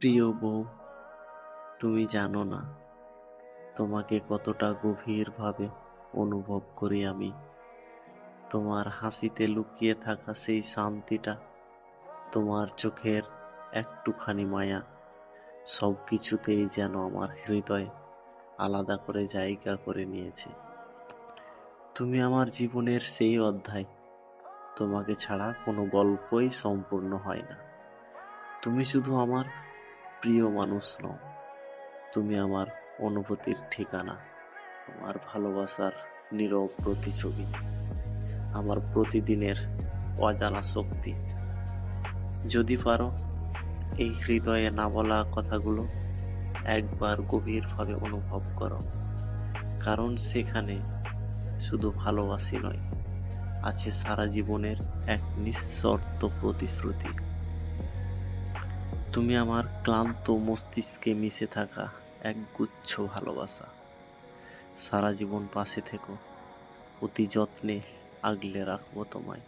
প্রিয় বউ, তুমি জানো না তোমাকে কতটা গভীরভাবে অনুভব করি আমি। তোমার হাসিতে লুকিয়ে থাকা সেই শান্তিটা, তোমার চোখের একটুখানি মায়া, সব কিছুতেই যেন আমার হৃদয়ে আলাদা করে জায়গা করে নিয়েছে। তুমি আমার জীবনের সেই অধ্যায়, তোমাকে ছাড়া কোনো গল্পই সম্পূর্ণ হয় না। তুমি শুধু আমার প্রিয় মানুষ নও, তুমি আমার অনুভূতির ঠিকানা, আমার ভালোবাসার নীরব প্রতিছবি, আমার প্রতিদিনের অজানা শক্তি। যদি পারো এই হৃদয়ে না বলা কথাগুলো একবার গভীরভাবে অনুভব করো, কারণ সেখানে শুধু ভালোবাসি নয়, আছে সারা জীবনের এক নিঃশর্ত প্রতিশ্রুতি। তুমি আমার ক্লান্ত মস্তিষ্কে মিশে থাকা এক গুচ্ছ ভালোবাসা। সারা জীবন পাশে থেকো, অতি যত্নে আগলে রাখবো তোমায়।